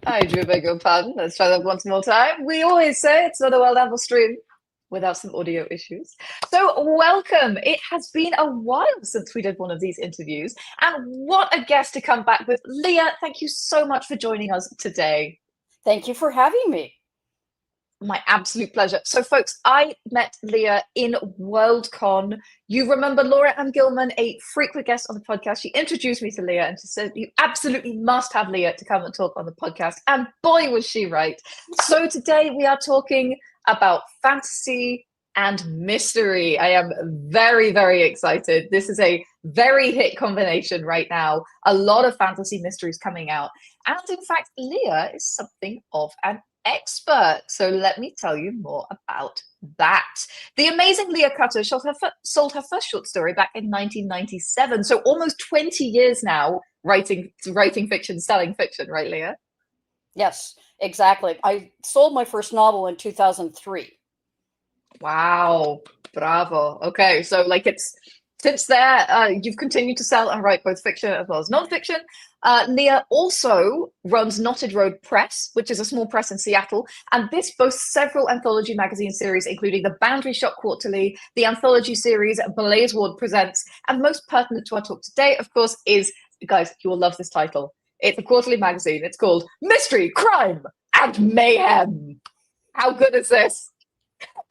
I do beg your pardon. Let's try that once more time. We always say it's not a well-level stream without some audio issues. So welcome. It has been a while since we did one of these interviews, and what a guest to come back with. Leah, thank you so much for joining us today. Thank you for having me. My absolute pleasure. So, folks, I met Leah in Worldcon. You remember Laura Ann Gilman, a frequent guest on the podcast. She introduced me to Leah and she said, you absolutely must have Leah to come and talk on the podcast. And boy, was she right. So today we are talking about fantasy and mystery. I am very, very excited. This is a very hit combination right now. A lot of fantasy mysteries coming out. And in fact, Leah is something of an expert. So let me tell you more about that. The amazing Leah Cutter sold her first short story back in 1997. So almost 20 years now writing fiction, selling fiction, right, Leah? Yes, exactly. I sold my first novel in 2003. Wow, bravo. Okay, so like since there, you've continued to sell and write both fiction as well as nonfiction. Leah also runs Knotted Road Press, which is a small press in Seattle, and this boasts several anthology magazine series, including the Boundary Shot Quarterly, the anthology series Blaze Ward Presents, and most pertinent to our talk today, of course, is, guys, you will love this title. It's a quarterly magazine. It's called Mystery, Crime, and Mayhem. How good is this?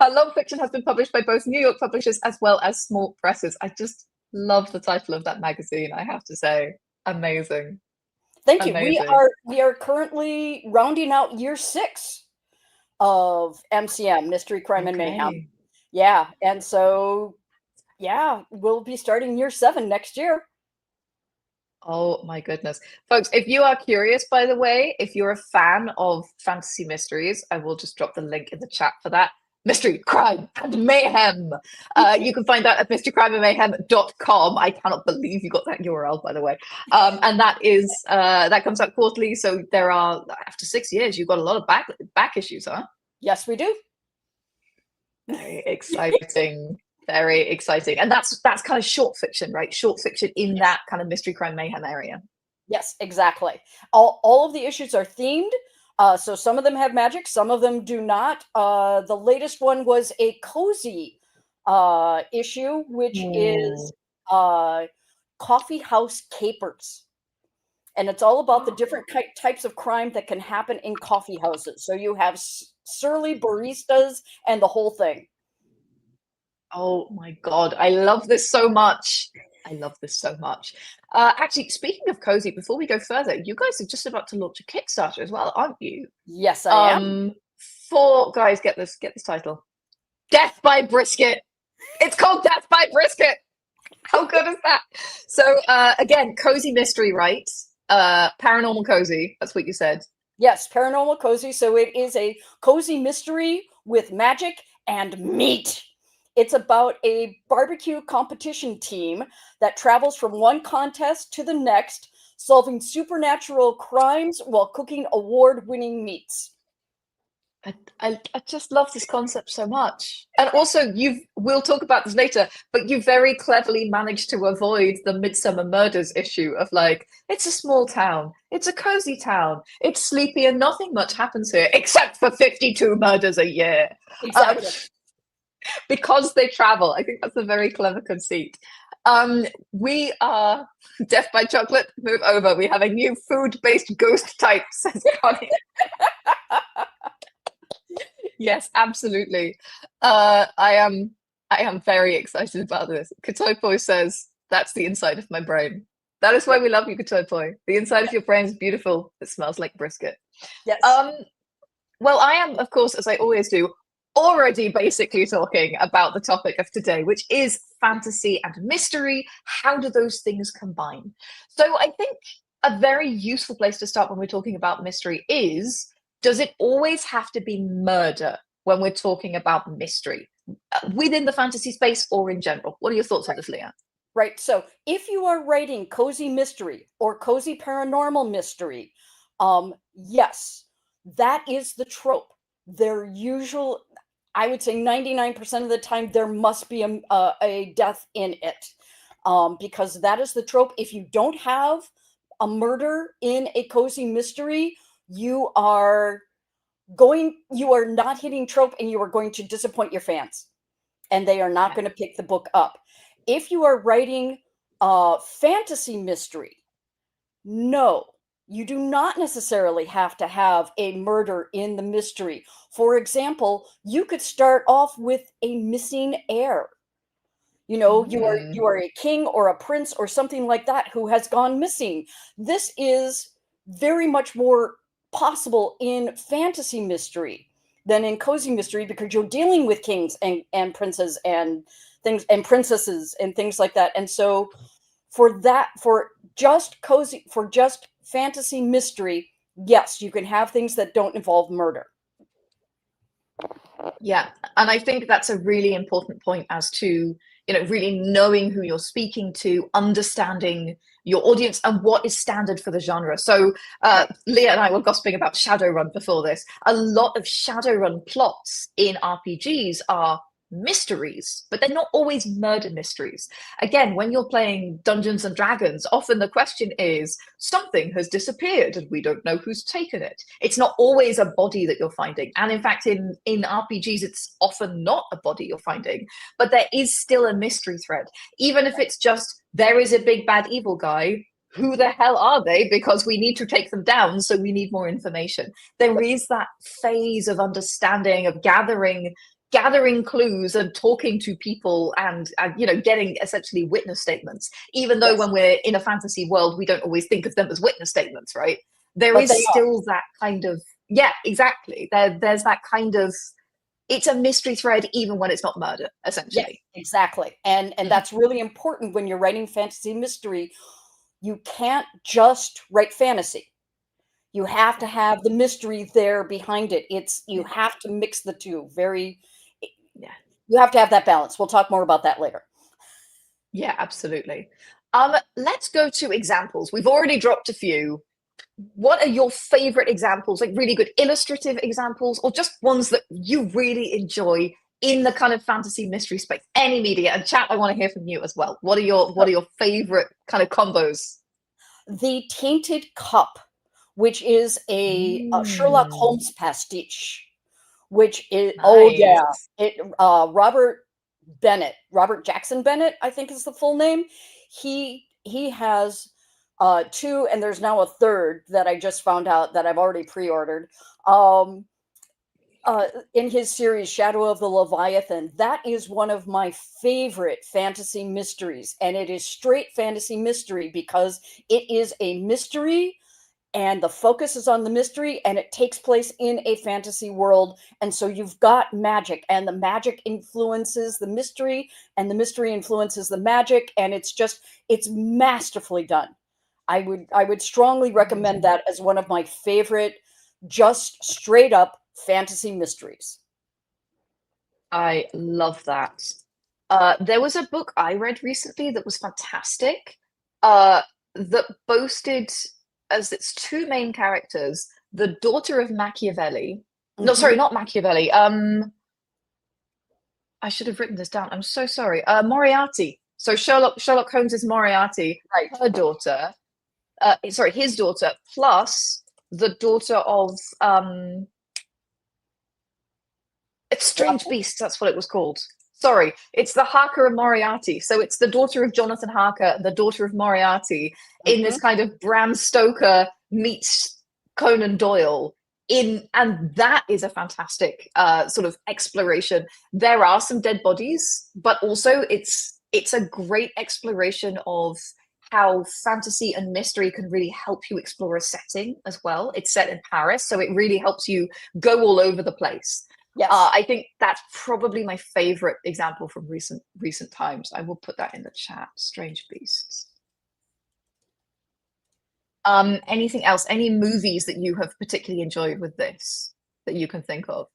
Her nonfiction has been published by both New York publishers as well as small presses. I just love the title of that magazine, I have to say. Amazing. Thank you. Amazing. We are currently rounding out year 6 of MCM, Mystery, Crime, and Mayhem. Yeah, and so yeah, we'll be starting year 7 next year. Oh my goodness. Folks, if you are curious, by the way, if you're a fan of fantasy mysteries, I will just drop the link in the chat for that. Mystery, Crime, and Mayhem. You can find that at mysterycrimeandmayhem.com. I cannot believe you got that URL, by the way. And that is that comes out quarterly. So there are, after 6 years, you've got a lot of back issues, huh? Yes, we do. Very exciting. Very exciting. And that's kind of short fiction, right? Short fiction in that kind of mystery, crime, mayhem area. Yes, exactly. All of the issues are themed. So some of them have magic, some of them do not. The latest one was a cozy issue, which is Coffee House Capers. And it's all about the different types of crime that can happen in coffee houses. So you have surly baristas and the whole thing. Oh my God, I love this so much. I love this so much. Actually, speaking of cozy, before we go further, you guys are just about to launch a Kickstarter as well, aren't you? Yes, I am. Guys, get this title. Death by Brisket. It's called Death by Brisket. How good is that? So again, cozy mystery, right? Paranormal cozy. That's what you said. Yes, paranormal cozy. So it is a cozy mystery with magic and meat. It's about a barbecue competition team that travels from one contest to the next, solving supernatural crimes while cooking award-winning meats. I just love this concept so much. And also, we'll talk about this later, but you very cleverly managed to avoid the Midsummer Murders issue of like, it's a small town, it's a cozy town, it's sleepy and nothing much happens here, except for 52 murders a year. Exactly. Because they travel. I think that's a very clever conceit. We are Death by Chocolate. Move over. We have a new food-based ghost type, says Connie. Yes, absolutely. I am very excited about this. Katoipoi says, that's the inside of my brain. That is why we love you, Katoipoi. The inside of your brain is beautiful. It smells like brisket. Yes. Well, I am, of course, as I always do, already basically talking about the topic of today, which is fantasy and mystery. How do those things combine? So I think a very useful place to start when we're talking about mystery is, does it always have to be murder when we're talking about mystery within the fantasy space or in general? What are your thoughts on this, Leah? Right. So if you are writing cozy mystery or cozy paranormal mystery, yes, that is the trope. I would say 99% of the time, there must be a death in it, because that is the trope. If you don't have a murder in a cozy mystery, you are not hitting trope, and you are going to disappoint your fans, and they are not going to pick the book up. If you are writing fantasy mystery, no, you do not necessarily have to have a murder in the mystery. For example, you could start off with a missing heir. You know, you are a king or a prince or something like that who has gone missing. This is very much more possible in fantasy mystery than in cozy mystery, because you're dealing with kings and princes and things and princesses and things like that. And so for just fantasy mystery, yes, you can have things that don't involve murder. Yeah, and I think that's a really important point as to, really knowing who you're speaking to, understanding your audience and what is standard for the genre. So Leah and I were gossiping about Shadowrun before this. A lot of Shadowrun plots in RPGs are mysteries, but they're not always murder mysteries. Again, when you're playing Dungeons and Dragons, often the question is something has disappeared and we don't know who's taken it. It's not always a body that you're finding, and in fact in RPGs it's often not a body you're finding, but there is still a mystery thread, even if it's just there is a big bad evil guy. Who the hell are they? Because we need to take them down, so we need more information. There is that phase of understanding, of gathering clues and talking to people and getting essentially witness statements, even though when we're in a fantasy world we don't always think of them as witness statements, right? There is still that kind of exactly, there's that kind of, it's a mystery thread even when it's not murder, essentially. Exactly. And that's really important when you're writing fantasy mystery. You can't just write fantasy. You have to have the mystery there behind it. You have to mix the two. You have to have that balance. We'll talk more about that later. Yeah, absolutely. Let's go to examples. We've already dropped a few. What are your favorite examples, like really good illustrative examples, or just ones that you really enjoy in the kind of fantasy mystery space? Any media, and chat, I want to hear from you as well. What are your favorite kind of combos? The Tainted Cup, which is a Sherlock Holmes pastiche, which is Robert Jackson Bennett, I think is the full name. He has two, and there's now a third that I just found out that I've already pre-ordered. In his series Shadow of the Leviathan. That is one of my favorite fantasy mysteries, and it is straight fantasy mystery because it is a mystery and the focus is on the mystery, and it takes place in a fantasy world. And so you've got magic, and the magic influences the mystery, and the mystery influences the magic, and it's masterfully done. I would strongly recommend that as one of my favorite, just straight up fantasy mysteries. I love that. There was a book I read recently that was fantastic, that boasted as its two main characters the daughter of Machiavelli. No, sorry, not Machiavelli. I should have written this down. I'm so sorry. Moriarty. So Sherlock Holmes is Moriarty, Right. Her daughter. Sorry, his daughter, plus the daughter of it's Strange Beasts, that's what it was called. Sorry, it's the Harker of Moriarty. So it's the daughter of Jonathan Harker, the daughter of Moriarty, in this kind of Bram Stoker meets Conan Doyle. And that is a fantastic sort of exploration. There are some dead bodies, but also it's a great exploration of how fantasy and mystery can really help you explore a setting as well. It's set in Paris, so it really helps you go all over the place. Yes. I think that's probably my favorite example from recent times. I will put that in the chat. Strange Beasts. Anything else? Any movies that you have particularly enjoyed with this that you can think of?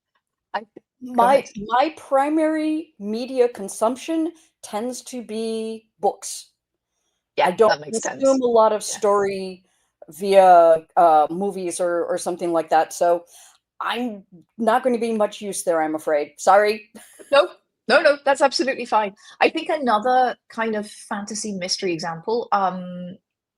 My primary media consumption tends to be books. Yeah, I don't consume a lot of story via movies or something like that. So I'm not going to be much use there, I'm afraid. Sorry. No, that's absolutely fine. I think another kind of fantasy mystery example,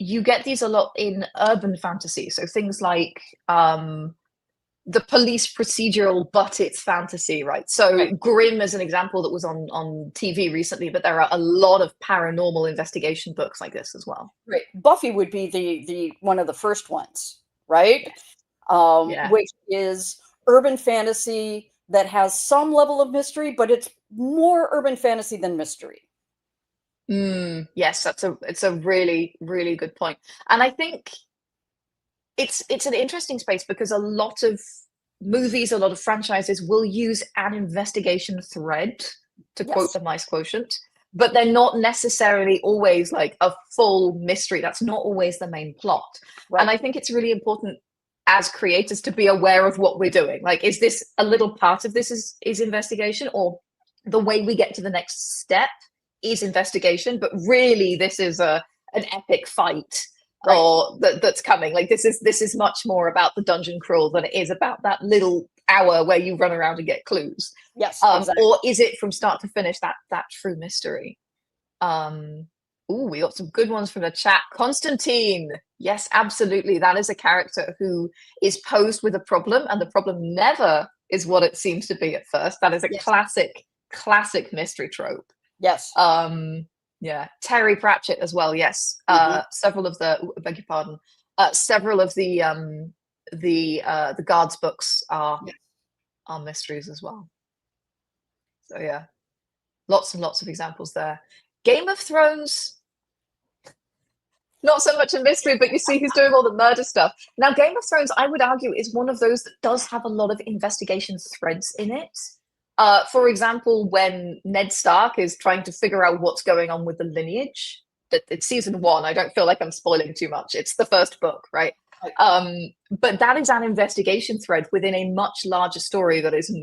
you get these a lot in urban fantasy. So things like the police procedural, but it's fantasy, right? So Right. Grimm is an example that was on TV recently, but there are a lot of paranormal investigation books like this as well. Right. Buffy would be the one of the first ones, right? Yes. Yeah. Which is urban fantasy that has some level of mystery, but it's more urban fantasy than mystery. Yes, it's a really, really good point. And I think it's an interesting space because a lot of movies, a lot of franchises will use an investigation thread, to quote Yes. the Mice Quotient, but they're not necessarily always like a full mystery. That's not always the main plot. And Right. I think it's really important as creators to be aware of what we're doing. Like, is this a little part of this is investigation, or the way we get to the next step is investigation, but really this is an epic fight Right. or that's coming. Like this is much more about the dungeon crawl than it is about that little hour where you run around and get clues. Yes, exactly. Or is it from start to finish that true mystery? We got some good ones from the chat. Constantine, yes, absolutely. That is a character who is posed with a problem, and the problem never is what it seems to be at first. That is a Yes. classic mystery trope. Yes. Yeah, Terry Pratchett as well. Yes, several of the beg your pardon. Several of the guards books are mysteries as well. So yeah, lots and lots of examples there. Game of Thrones, not so much a mystery, but you see who's doing all the murder stuff. Now, Game of Thrones, I would argue, is one of those that does have a lot of investigation threads in it. For example, when Ned Stark is trying to figure out what's going on with the lineage, it's season 1. I don't feel like I'm spoiling too much. It's the first book, right? But that is an investigation thread within a much larger story that is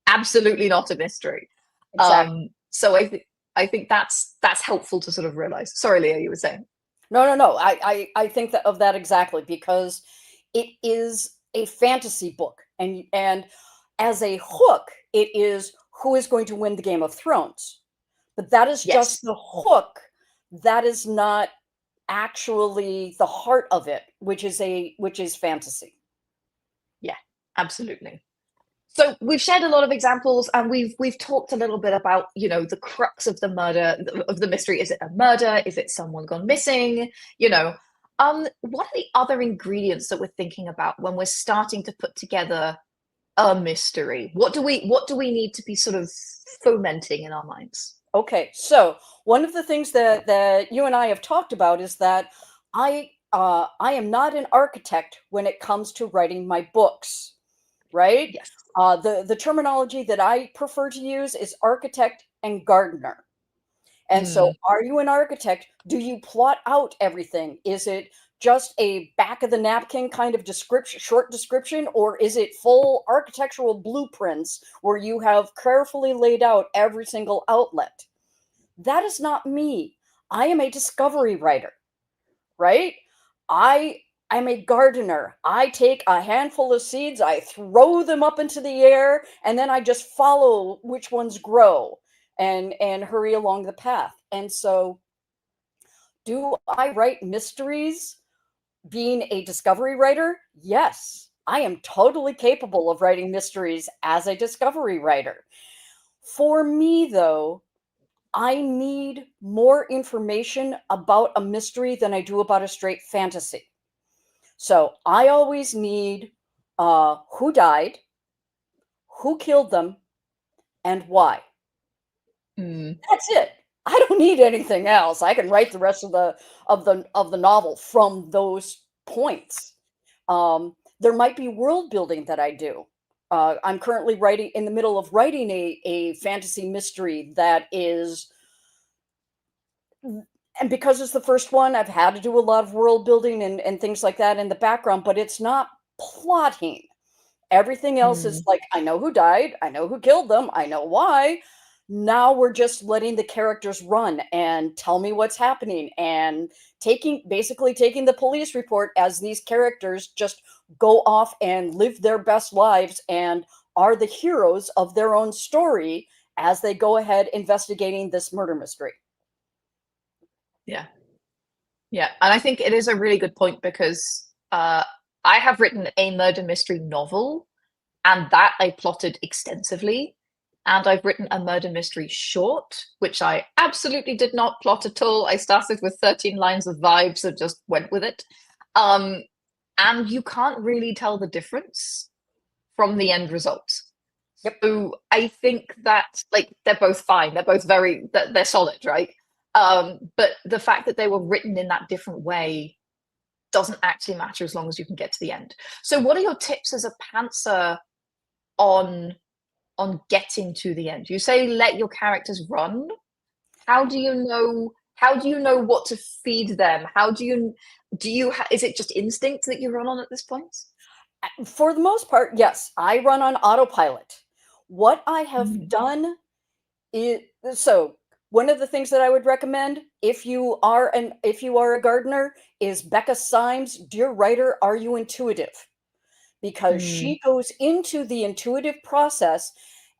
absolutely not a mystery. Exactly. So I think that's helpful to sort of realize. Sorry, Leah, you were saying. No. I think of that exactly, because it is a fantasy book, and as a hook, it is who is going to win the Game of Thrones. But that is just the hook. That is not actually the heart of it, which is fantasy. Yeah, absolutely. So we've shared a lot of examples, and we've talked a little bit about, the crux of the murder, of the mystery. Is it a murder? Is it someone gone missing? What are the other ingredients that we're thinking about when we're starting to put together a mystery? What do we need to be sort of fomenting in our minds? Okay, so one of the things that you and I have talked about is that I am not an architect when it comes to writing my books, right? Yes. The terminology that I prefer to use is architect and gardener. And so, are you an architect? Do you plot out everything? Is it just a back of the napkin kind of short description, or is it full architectural blueprints where you have carefully laid out every single outlet? That is not me. I am a discovery writer, right? I'm a gardener. I take a handful of seeds, I throw them up into the air, and then I just follow which ones grow and hurry along the path. And so, do I write mysteries being a discovery writer? Yes. I am totally capable of writing mysteries as a discovery writer. For me, though, I need more information about a mystery than I do about a straight fantasy. So I always need who died, who killed them, and why. That's it. I don't need anything else. I can write the rest of the novel from those points. There might be world building that I do. I'm currently in the middle of writing a fantasy mystery that is, and because it's the first one, I've had to do a lot of world building and things like that in the background, but it's not plotting. Everything else is like, I know who died, I know who killed them, I know why. Now we're just letting the characters run and tell me what's happening, and basically taking the police report as these characters just go off and live their best lives and are the heroes of their own story as they go ahead investigating this murder mystery. Yeah. Yeah, and I think it is a really good point because I have written a murder mystery novel, and that I plotted extensively. And I've written a murder mystery short, which I absolutely did not plot at all. I started with 13 lines of vibes and just went with it. Um, and you can't really tell the difference from the end result. Yep. So I think that like they're both fine. They're both they're solid, right? But the fact that they were written in that different way doesn't actually matter as long as you can get to the end. So what are your tips as a pantser on getting to the end? You say let your characters run. How do you know what to feed them? Is it just instinct that you run on at this point? For the most part, yes, I run on autopilot. What I have Mm. done is, so one of the things that I would recommend if you are a gardener is Becca Syme's Dear Writer, Are You Intuitive? Because Mm. she goes into the intuitive process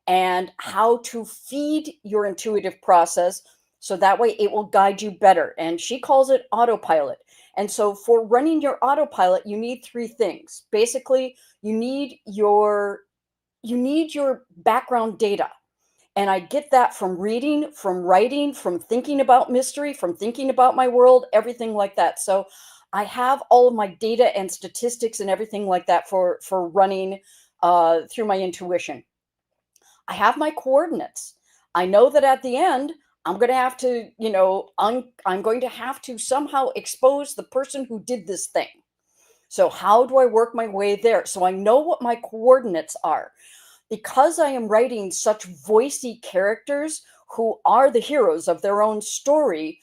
and how to feed your intuitive process so that way it will guide you better. And she calls it autopilot. And so for running your autopilot, you need three things. Basically, you need your background data. And I get that from reading, from writing, from thinking about mystery, from thinking about my world, everything like that. So I have all of my data and statistics and everything like that for running through my intuition. I have my coordinates. I know that at the end, I'm going to have to, I'm going to have to somehow expose the person who did this thing. So how do I work my way there? So I know what my coordinates are. Because I am writing such voicey characters who are the heroes of their own story,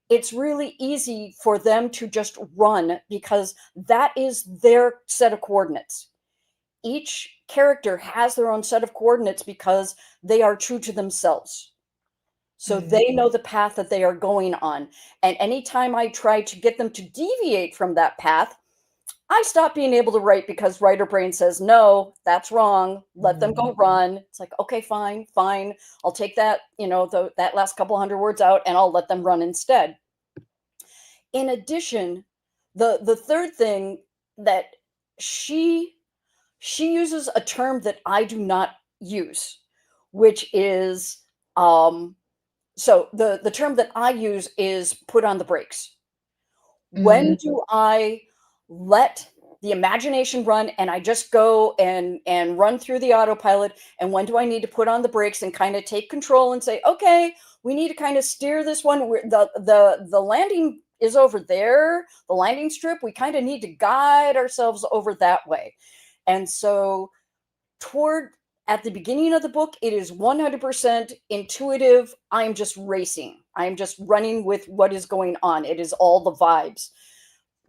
it's really easy for them to just run because that is their set of coordinates. Each character has their own set of coordinates because they are true to themselves. So Mm. they know the path that they are going on. And anytime I try to get them to deviate from that path, I stop being able to write because writer brain says, no, that's wrong. Let them go Mm. run. It's like, okay, fine, fine. I'll take that, that last couple hundred words out and I'll let them run instead. In addition, the third thing that she she uses a term that I do not use, which is so the term that I use is put on the brakes. When Mm. do I let the imagination run and I just go and run through the autopilot, and when do I need to put on the brakes and kind of take control and say, okay, we need to kind of steer this one. The landing is over there, the landing strip, we kind of need to guide ourselves over that way. And so toward at the beginning of the book, it is 100% intuitive. I'm just racing. I'm just running with what is going on. It is all the vibes.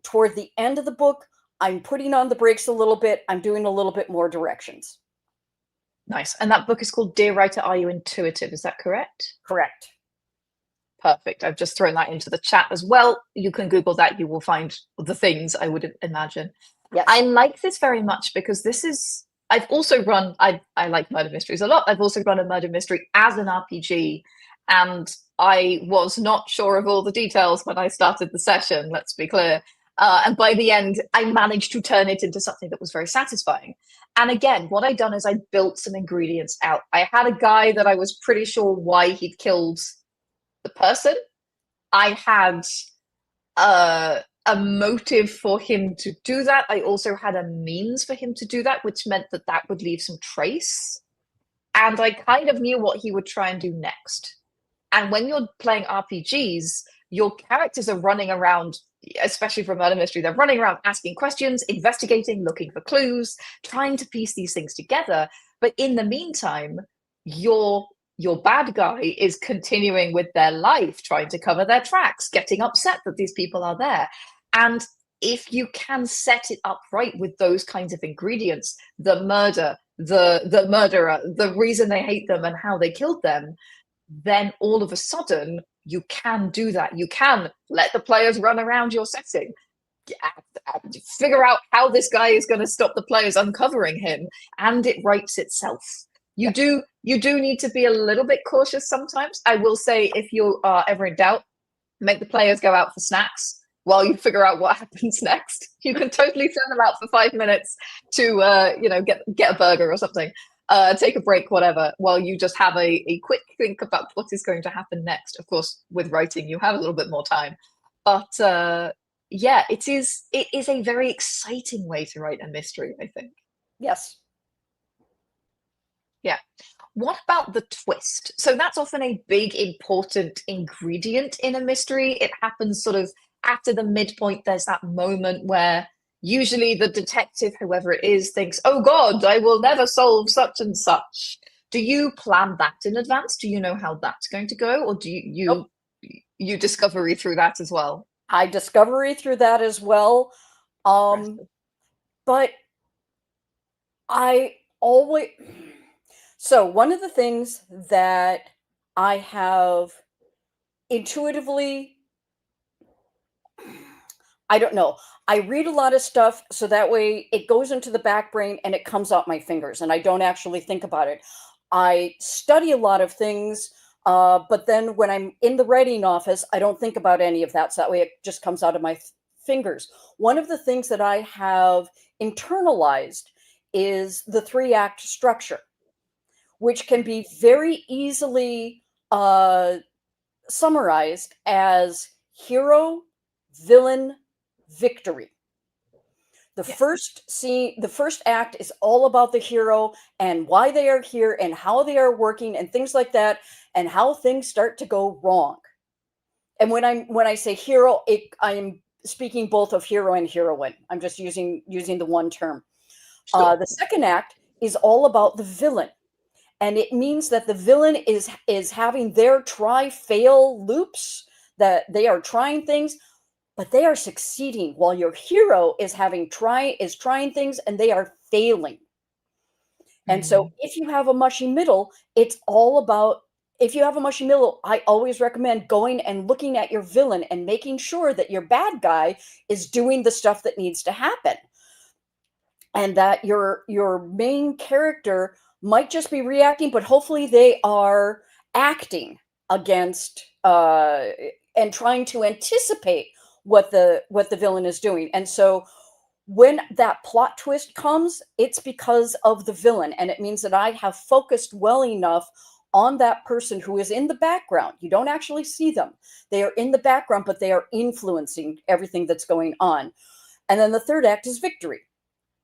Toward the end of the book, I'm putting on the brakes a little bit. I'm doing a little bit more directions. Nice. And that book is called Dear Writer, Are You Intuitive? Is that correct? Correct. Perfect. I've just thrown that into the chat as well. You can Google that. You will find the things I would imagine. Yes. I like this very much because I've also run, I like murder mysteries a lot. I've also run a murder mystery as an RPG. And I was not sure of all the details when I started the session, let's be clear. And by the end, I managed to turn it into something that was very satisfying. And again, what I'd done is I built some ingredients out. I had a guy that I was pretty sure why he'd killed the person. I had a motive for him to do that. I also had a means for him to do that, which meant that that would leave some trace. And I kind of knew what he would try and do next. And when you're playing RPGs, your characters are running around, especially for murder mystery, they're running around asking questions, investigating, looking for clues, trying to piece these things together. But in the meantime, your bad guy is continuing with their life, trying to cover their tracks, getting upset that these people are there. And if you can set it up right with those kinds of ingredients, the murder, the murderer, the reason they hate them and how they killed them, then all of a sudden you can do that. You can let the players run around your setting, figure out how this guy is going to stop the players uncovering him, and it writes itself. Yes. You do need to be a little bit cautious sometimes. I will say, if you are ever in doubt, make the players go out for snacks. while you figure out what happens next. You can totally send them out for 5 minutes to get a burger or something, take a break, whatever, while you just have a quick think about what is going to happen next. Of course, with writing, you have a little bit more time, but yeah, it is a very exciting way to write a mystery, I think. Yes. Yeah. What about the twist? So that's often a big, important ingredient in a mystery. It happens sort of after the midpoint. There's that moment where usually the detective, whoever it is, thinks, oh God, I will never solve such and such. Do you plan that in advance? Do you know how that's going to go? Or do Nope. you discovery through that as well? I discovery through that as well. Impressive. But I always, so one of the things that I have intuitively, I don't know. I read a lot of stuff so that way it goes into the back brain and it comes out my fingers and I don't actually think about it. I study a lot of things, but then when I'm in the writing office, I don't think about any of that. So that way it just comes out of my fingers. One of the things that I have internalized is the 3-act structure, which can be very easily summarized as hero, villain, victory. The Yeah. first scene, the first act is all about the hero and why they are here and how they are working and things like that, and how things start to go wrong. And when I say hero, I'm speaking both of hero and heroine. I'm just using the one term. Sure. The second act is all about the villain, and it means that the villain is having their try fail loops, that they are trying things but they are succeeding, while your hero is trying things and they are failing. And so Mm. if you have a mushy middle, it's all about, if you have a mushy middle, I always recommend going and looking at your villain and making sure that your bad guy is doing the stuff that needs to happen, and that your main character might just be reacting, but hopefully they are acting against and trying to anticipate what the villain is doing. And so when that plot twist comes, it's because of the villain, and it means that I have focused well enough on that person who is in the background. You don't actually see them. They are in the background, but they are influencing everything that's going on. And then the third act is victory,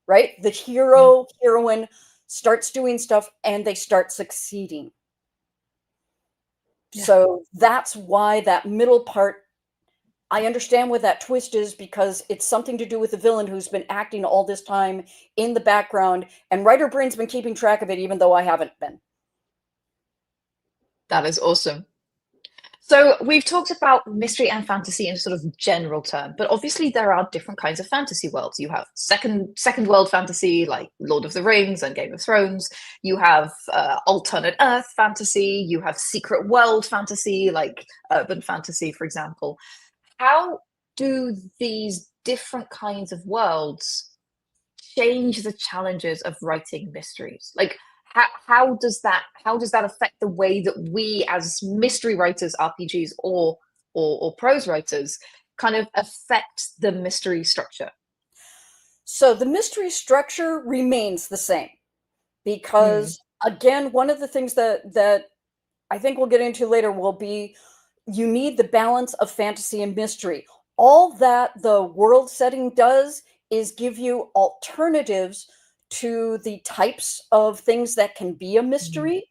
right? The hero, heroine starts doing stuff and they start succeeding. Yeah. So that's why that middle part, I understand what that twist is, because it's something to do with the villain who's been acting all this time in the background, and writer brain's been keeping track of it even though I haven't been. That is awesome. So we've talked about mystery and fantasy in a sort of general term, but obviously there are different kinds of fantasy worlds. You have second world fantasy like Lord of the Rings and Game of Thrones. You have alternate Earth fantasy. You have secret world fantasy like urban fantasy, for example. How do these different kinds of worlds change the challenges of writing mysteries? Like how does that affect the way that we as mystery writers, RPGs or prose writers kind of affect the mystery structure? So the mystery structure remains the same Mm, because, again, one of the things that I think we'll get into later will be, you need the balance of fantasy and mystery. All that the world setting does is give you alternatives to the types of things that can be a mm, mystery.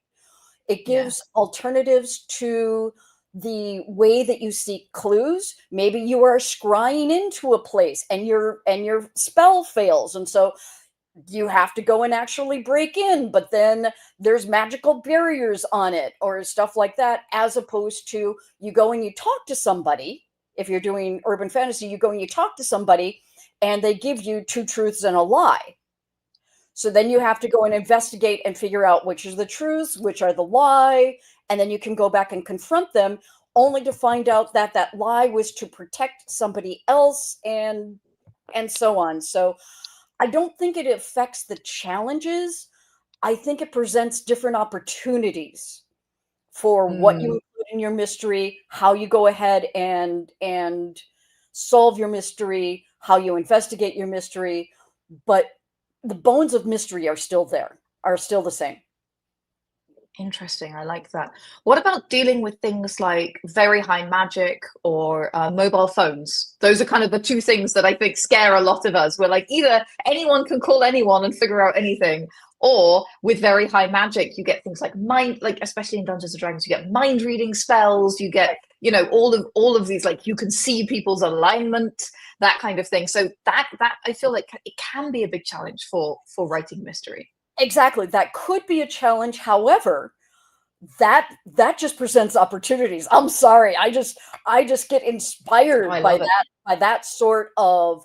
It yeah. gives alternatives to the way that you seek clues. Maybe you are scrying into a place and your spell fails, and so you have to go and actually break in, but then there's magical barriers on it or stuff like that, as opposed to you go and you talk to somebody. If you're doing urban fantasy, you go and you talk to somebody and they give you two truths and a lie. So then you have to go and investigate and figure out which is the truth, which are the lie, and then you can go back and confront them, only to find out that that lie was to protect somebody else, and so on. So I don't think it affects the challenges. I think it presents different opportunities for what you Mm, include in your mystery, how you go ahead and solve your mystery, how you investigate your mystery, but the bones of mystery are still there, are still the same. Interesting. I like that. What about dealing with things like very high magic or mobile phones? Those are kind of the two things that I think scare a lot of us. We're like, either anyone can call anyone and figure out anything, or with very high magic, you get things like mind, like especially in Dungeons and Dragons, you get mind reading spells. You get, all of these, like you can see people's alignment, that kind of thing. So that I feel like it can be a big challenge for writing mystery. Exactly. That could be a challenge. However, that just presents opportunities. I'm sorry. I just get inspired I by love it. that sort of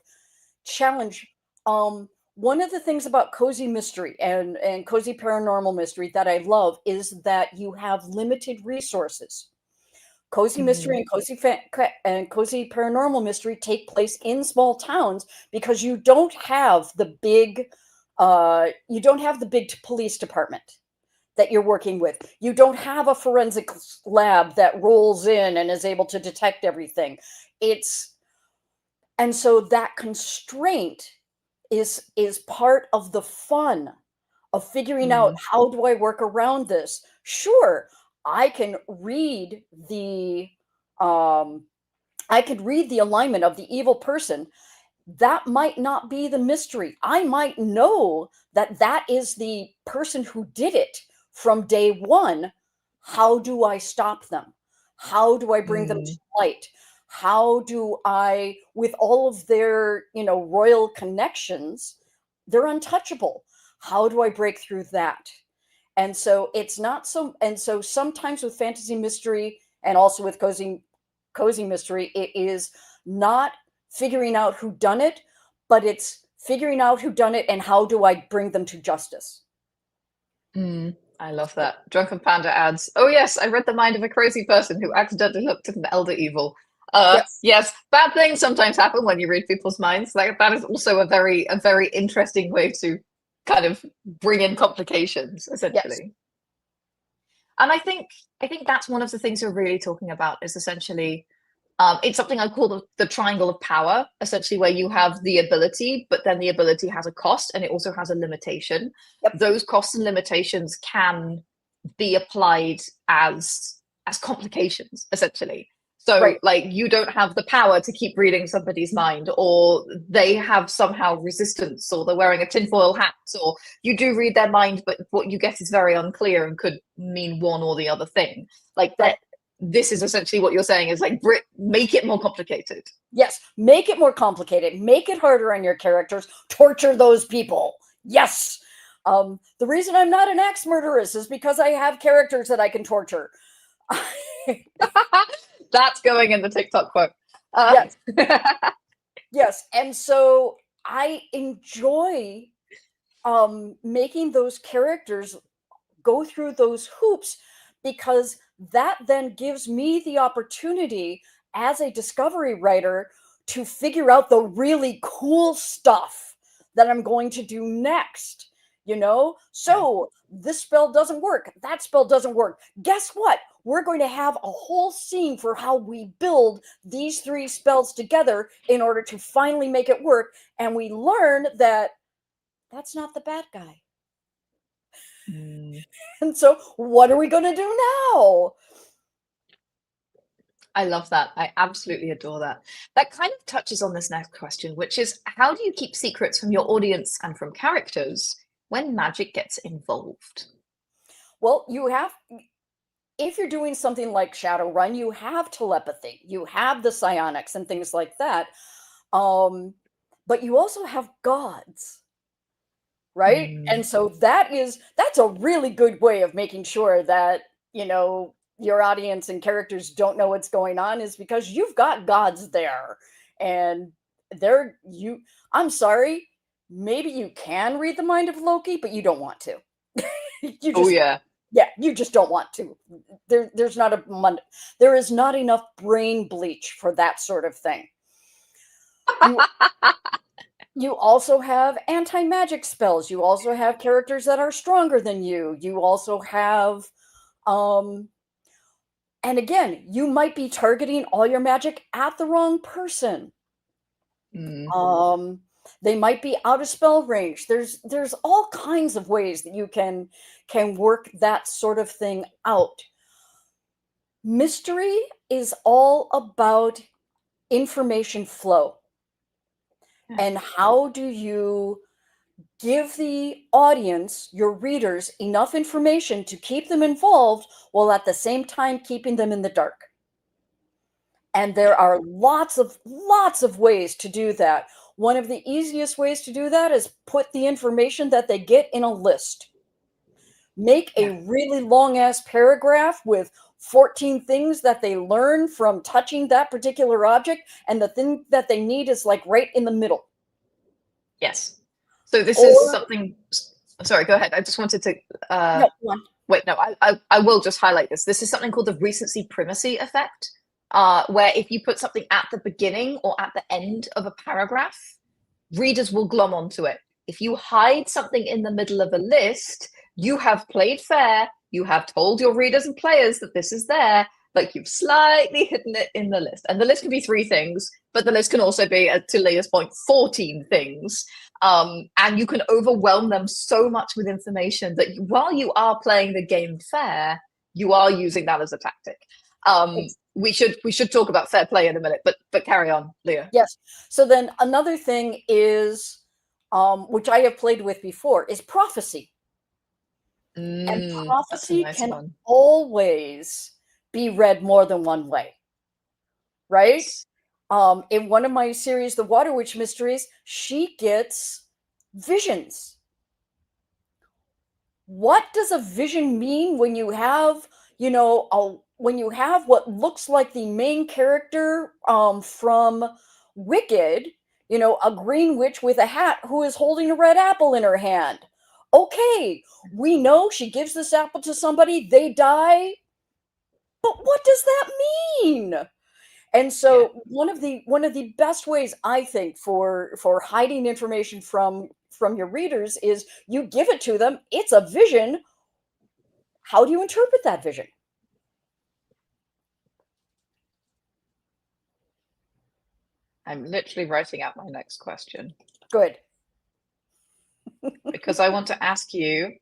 challenge. One of the things about cozy mystery and cozy paranormal mystery that I love is that you have limited resources. Cozy mystery and cozy paranormal mystery take place in small towns because you don't have the big police department that you're working with. You don't have a forensics lab that rolls in and is able to detect everything. And so that constraint is part of the fun of figuring out, how do I work around this? Sure, I can read the alignment of the evil person. That might not be the mystery. I might know that that is the person who did it from day one. How do I stop them? How do I bring them to light? How do I, with all of their, royal connections, they're untouchable. How do I break through that? And so it's not so, and so sometimes with fantasy mystery and also with cozy mystery, it is not figuring out who done it, but it's figuring out who done it and how do I bring them to justice. I love that. Drunken Panda adds, "Oh yes, I read the mind of a crazy person who accidentally looked at an elder evil." Yes. Yes, bad things sometimes happen when you read people's minds. Like that is also a very interesting way to kind of bring in complications, Yes. essentially. And I think that's one of the things you're really talking about is essentially it's something I call the triangle of power, essentially, where you have the ability, but then the ability has a cost and it also has a limitation. Yep. Those costs and limitations can be applied as complications, essentially. So, Right. like, you don't have the power to keep reading somebody's mind, or they have somehow resistance, or they're wearing a tinfoil hat, or you do read their mind, but what you get is very unclear and could mean one or the other thing. Like that. Right. This is essentially what you're saying is like make it more complicated. Yes. Make it more complicated. Make it harder on your characters. Torture those people. Yes. The reason I'm not an axe murderess is because I have characters that I can torture. That's going in the TikTok quote. Yes. Yes. And so I enjoy making those characters go through those hoops because that then gives me the opportunity as a discovery writer to figure out the really cool stuff that I'm going to do next. So this spell doesn't work, that spell doesn't work. Guess what? We're going to have a whole scene for how we build these three spells together in order to finally make it work. And we learn that that's not the bad guy. And so what are we going to do now? I love that. I absolutely adore that. That kind of touches on this next question, which is how do you keep secrets from your audience and from characters when magic gets involved? Well, if you're doing something like Shadowrun, you have telepathy, you have the psionics and things like that. But you also have gods, right? And so that's a really good way of making sure that, your audience and characters don't know what's going on, is because you've got gods there. And I'm sorry, maybe you can read the mind of Loki, but you don't want to. You Oh just yeah. Yeah, you just don't want to. There is not enough brain bleach for that sort of thing. You also have anti-magic spells. You also have characters that are stronger than you. You also have and again, you might be targeting all your magic at the wrong person. They might be out of spell range. There's all kinds of ways that you can work that sort of thing out. Mystery is all about information flow. And how do you give the audience, your readers, enough information to keep them involved while at the same time keeping them in the dark? And there are lots of ways to do that. One of the easiest ways to do that is put the information that they get in a list. Make a really long ass paragraph with 14 things that they learn from touching that particular object, and the thing that they need is like right in the middle. Yes. So this is something. Sorry, go ahead. I just wanted to. No, go on. Wait, no. I will just highlight this. This is something called the recency primacy effect, where if you put something at the beginning or at the end of a paragraph, readers will glom onto it. If you hide something in the middle of a list, you have played fair. You have told your readers and players that this is there, but you've slightly hidden it in the list. And the list can be 3 things, but the list can also be, to Leah's point, 14 things. And you can overwhelm them so much with information that while you are playing the game fair, you are using that as a tactic. We should talk about fair play in a minute, but carry on, Leah. Yes. So then another thing is, which I have played with before, is prophecy. And prophecy can always be read more than one way, right? In one of my series, The Water Witch Mysteries, she gets visions. What does a vision mean when you have, when you have what looks like the main character from Wicked, a green witch with a hat who is holding a red apple in her hand? Okay, we know she gives this apple to somebody, they die, but what does that mean? And so one of the best ways, I think, for hiding information from your readers is you give it to them. It's a vision. How do you interpret that vision? I'm literally writing out my next question. Good. Because I want to ask you,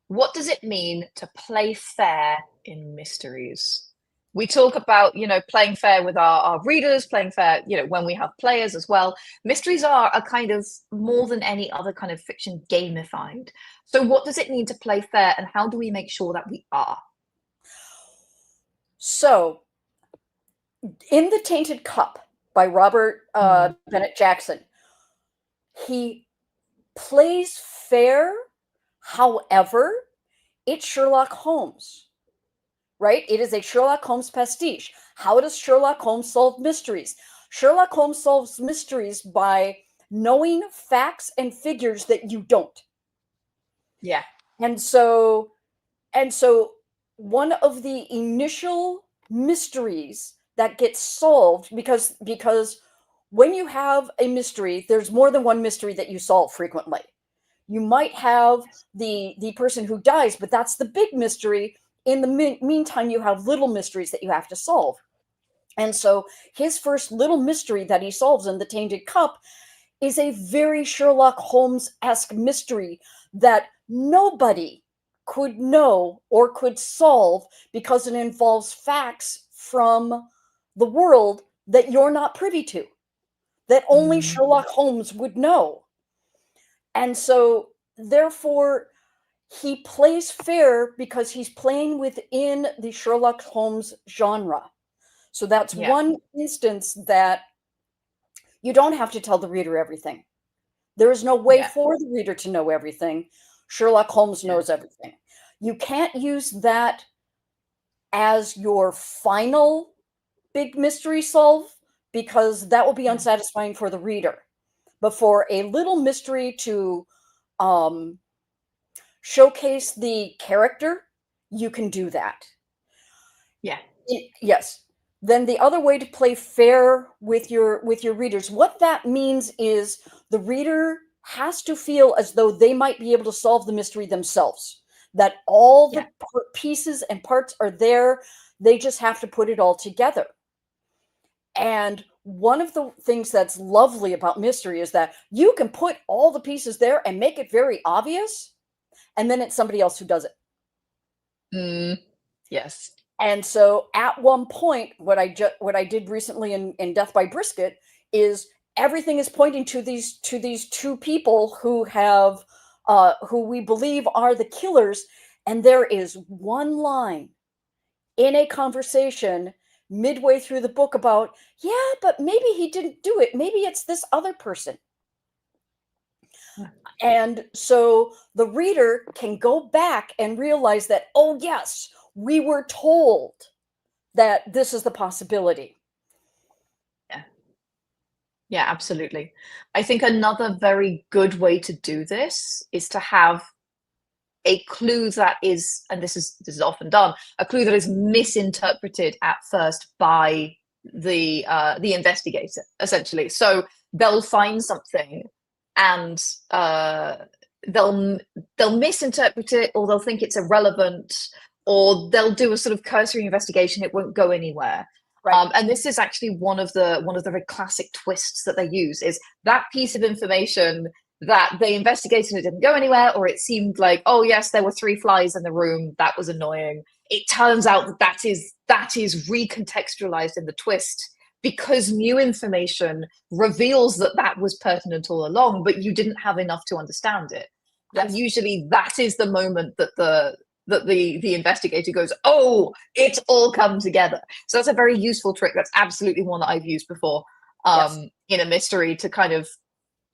what does it mean to play fair in mysteries? We talk about, playing fair with our readers, playing fair, when we have players as well. Mysteries are a kind of, more than any other kind of fiction, gamified. So what does it mean to play fair, and how do we make sure that we are? So, in The Tainted Cup by Robert Bennett Jackson, he plays fair. However, it's Sherlock Holmes, right? It is a Sherlock Holmes pastiche. How does Sherlock Holmes solve mysteries? Sherlock Holmes solves mysteries by knowing facts and figures that you don't. Yeah. And so one of the initial mysteries that gets solved, because when you have a mystery, there's more than one mystery that you solve frequently. You might have the person who dies, but that's the big mystery. In the meantime, you have little mysteries that you have to solve. And so his first little mystery that he solves in The Tainted Cup is a very Sherlock Holmes-esque mystery that nobody could know or could solve because it involves facts from the world that you're not privy to, that only Sherlock Holmes would know. And so, therefore, he plays fair because he's playing within the Sherlock Holmes genre. So that's one instance that you don't have to tell the reader everything. There is no way for the reader to know everything. Sherlock Holmes knows everything. You can't use that as your final big mystery solve because that will be unsatisfying for the reader. But for a little mystery to showcase the character, you can do that. Yeah. Yes. Then the other way to play fair with your readers, what that means is the reader has to feel as though they might be able to solve the mystery themselves. That all the pieces and parts are there. They just have to put it all together. And one of the things that's lovely about mystery is that you can put all the pieces there and make it very obvious, and then it's somebody else who does it. Yes. And so at one point, what I did recently in Death by Brisket is everything is pointing to these two people who have who we believe are the killers, and there is one line in a conversation midway through the book about, yeah, but maybe he didn't do it. Maybe it's this other person. And so the reader can go back and realize that, oh, yes, we were told that this is the possibility. Yeah. Yeah, absolutely. I think another very good way to do this is to have a clue that is, and this is often done, a clue that is misinterpreted at first by the investigator, essentially. So they'll find something and they'll misinterpret it, or they'll think it's irrelevant, or they'll do a sort of cursory investigation. It won't go anywhere. Right. And this is actually one of the very classic twists that they use, is that piece of information that they investigated and it didn't go anywhere, or it seemed like, oh yes, there were 3 flies in the room, that was annoying. It turns out that is recontextualized in the twist, because new information reveals that was pertinent all along, but you didn't have enough to understand it. Yes. And usually that is the moment that the investigator goes, oh, it's all come together. So that's a very useful trick. That's absolutely one that I've used before in a mystery, to kind of,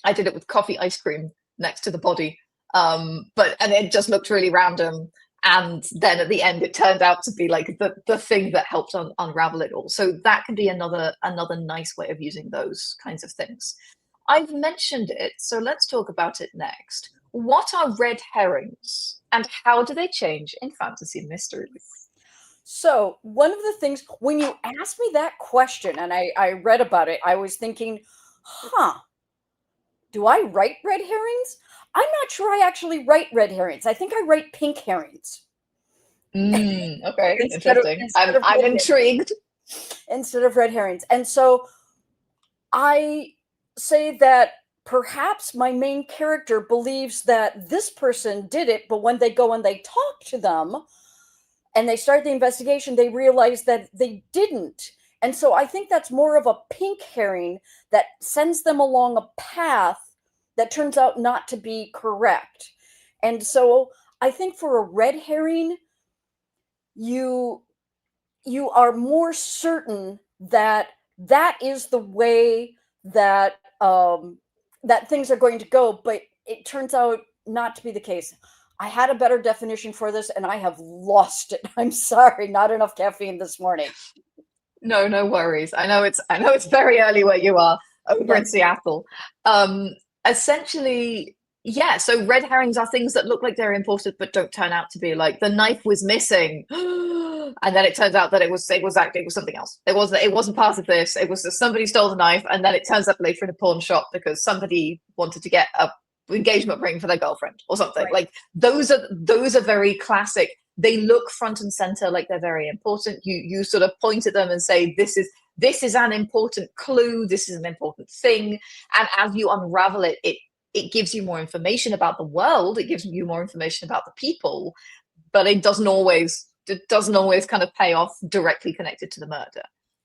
I did it with coffee ice cream next to the body, and it just looked really random. And then at the end, it turned out to be like the thing that helped unravel it all. So that can be another nice way of using those kinds of things. I've mentioned it, so let's talk about it next. What are red herrings, and how do they change in fantasy mysteries? So one of the things, when you asked me that question and I read about it, I was thinking, do I write red herrings? I'm not sure I actually write red herrings. I think I write pink herrings. Okay, interesting. I'm intrigued. Instead of red herrings. And so I say that perhaps my main character believes that this person did it, but when they go and they talk to them and they start the investigation, they realize that they didn't. And so I think that's more of a pink herring that sends them along a path that turns out not to be correct. And so I think for a red herring, you are more certain that that is the way that that things are going to go, but it turns out not to be the case. I had a better definition for this and I have lost it. I'm sorry, not enough caffeine this morning. No worries. I know it's very early where you are over in Seattle. Essentially, yeah, so red herrings are things that look like they're important but don't turn out to be. Like, the knife was missing and then it turns out that it was something else. It wasn't part of this. It was that somebody stole the knife, and then it turns up later in a pawn shop because somebody wanted to get a engagement ring for their girlfriend or something. Right. Like, those are very classic. They look front and center like they're very important. You sort of point at them and say, this is an important clue, this is an important thing. And as you unravel it, it gives you more information about the world, it gives you more information about the people, but it doesn't always kind of pay off directly connected to the murder.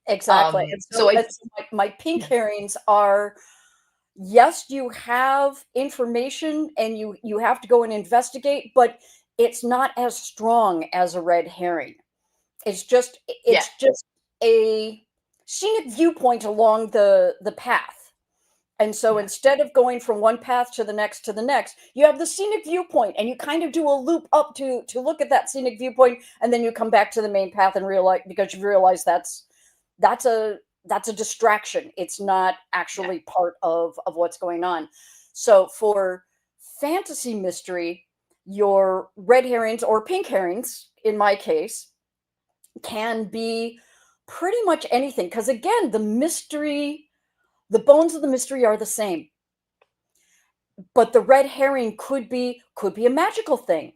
Exactly. So my pink herrings are, yes, you have information and you have to go and investigate, but it's not as strong as a red herring. It's just a scenic viewpoint along the path. And so instead of going from one path to the next, you have the scenic viewpoint, and you kind of do a loop up to look at that scenic viewpoint, and then you come back to the main path and realize, because you realize that's a distraction. It's not actually part of what's going on. So for fantasy mystery, your red herrings, or pink herrings in my case, can be pretty much anything, because again, the bones of the mystery are the same, but the red herring could be a magical thing.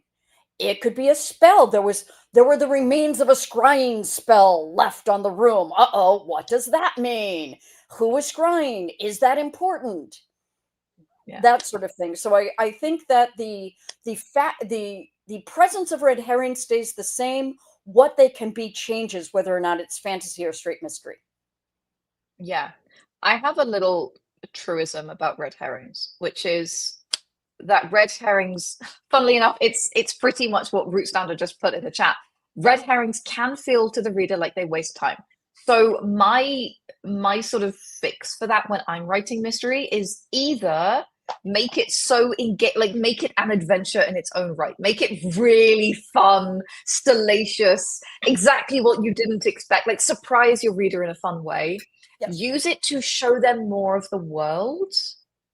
It could be a spell. There were the remains of a scrying spell left on the room. What does that mean? Who is scrying? Is that important? Yeah. That sort of thing. So I think that the presence of red herring stays the same. What they can be changes whether or not it's fantasy or straight mystery. Yeah. I have a little truism about red herrings, which is that red herrings, funnily enough, it's pretty much what Rootstander just put in the chat. Red herrings can feel to the reader like they waste time. So my sort of fix for that when I'm writing mystery is either make it so engage, like make it an adventure in its own right, make it really fun, salacious, exactly what you didn't expect, like surprise your reader in a fun way. Yes. Use it to show them more of the world,